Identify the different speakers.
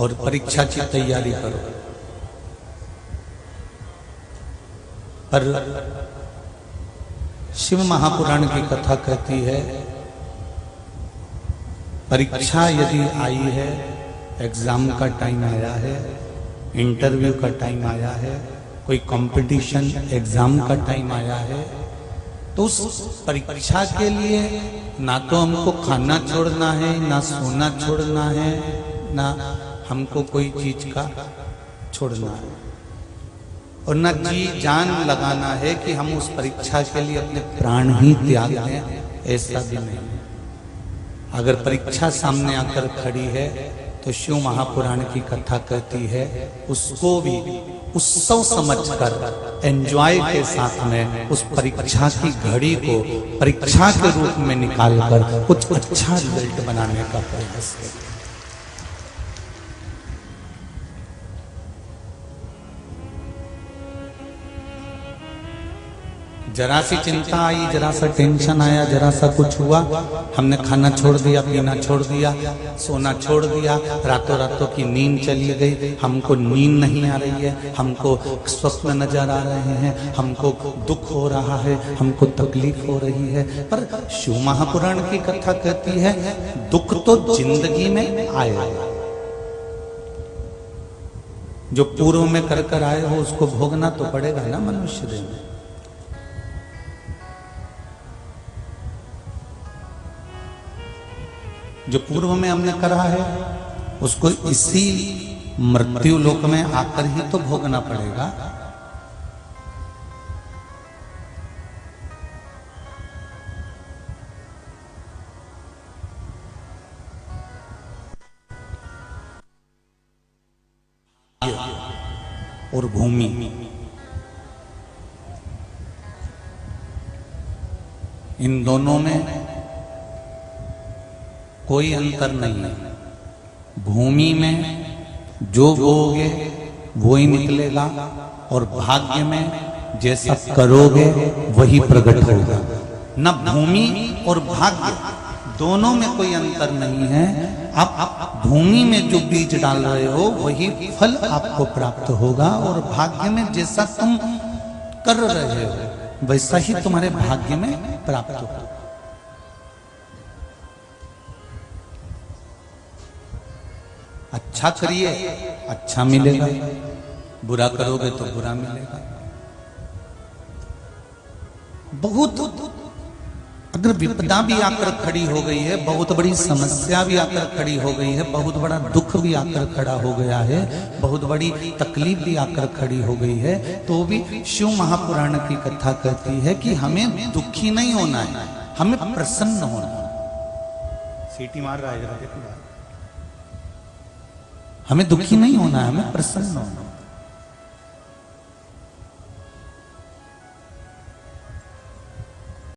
Speaker 1: और परीक्षा की तैयारी करो। पर शिव महापुराण की कथा कहती है, परीक्षा यदि आई है, एग्जाम का टाइम आया है, इंटरव्यू का टाइम आया है, कोई कंपटीशन एग्जाम का टाइम आया है, तो उस परीक्षा के लिए ना तो हमको खाना छोड़ना है, ना सोना छोड़ना है, ना हमको कोई चीज का छोड़ना है, और ना जी जान लगाना है कि हम उस परीक्षा के लिए अपने प्राण ही त्याग दें, ऐसा भी नहीं। अगर परीक्षा सामने आकर खड़ी है तो शिव महापुराण की कथा कहती है, उसको भी उत्सव समझकर एंजॉय के साथ में उस परीक्षा की घड़ी को परीक्षा के रूप में निकालकर कुछ अच्छा रिजल्ट बनाने का प्रयास करें। जरा सी चिंता आई, जरा सा टेंशन आया, जरा सा कुछ हुआ, हमने खाना छोड़ दिया, पीना छोड़ दिया, सोना छोड़ दिया, रातों रातों की नींद चली गई, हमको नींद नहीं आ रही है, हमको स्वप्न नजर आ रहे हैं, हमको दुख हो रहा है, हमको तकलीफ हो रही है। पर शिव महापुराण की कथा कहती है, दुख तो जिंदगी में आएगा, जो पूर्व में कर कर आए हो उसको भोगना तो पड़ेगा ना मनुष्य देह में। जो पूर्व में हमने करा है उसको इसी मृत्यु लोक में आकर ही तो भोगना पड़ेगा। और भूमि, इन दोनों में कोई अंतर नहीं है। भूमि में जो बोओगे वो ही निकलेगा, और भाग्य में जैसा करोगे वही प्रकट होगा। न भूमि और भाग्य दोनों में कोई अंतर नहीं है। आप भूमि में जो बीज डाल रहे हो वही फल आपको प्राप्त होगा, और भाग्य में जैसा तुम कर रहे हो वैसा ही तुम्हारे भाग्य में प्राप्त होगा। अच्छा करिए अच्छा मिलेगा, बुरा करोगे तो बुरा मिलेगा। बहुत अगर विपदा भी आकर खड़ी हो गई है, बहुत बड़ी समस्या भी आकर खड़ी हो गई है, बहुत बड़ा दुख भी आकर खड़ा हो गया है, बहुत बड़ी तकलीफ भी आकर खड़ी हो गई है, तो भी शिव महापुराण की कथा कहती है कि हमें दुखी नहीं होना है, हमें प्रसन्न होना है। सीटी मार रहा है, हमें दुखी नहीं होना है, हमें प्रसन्न होना है।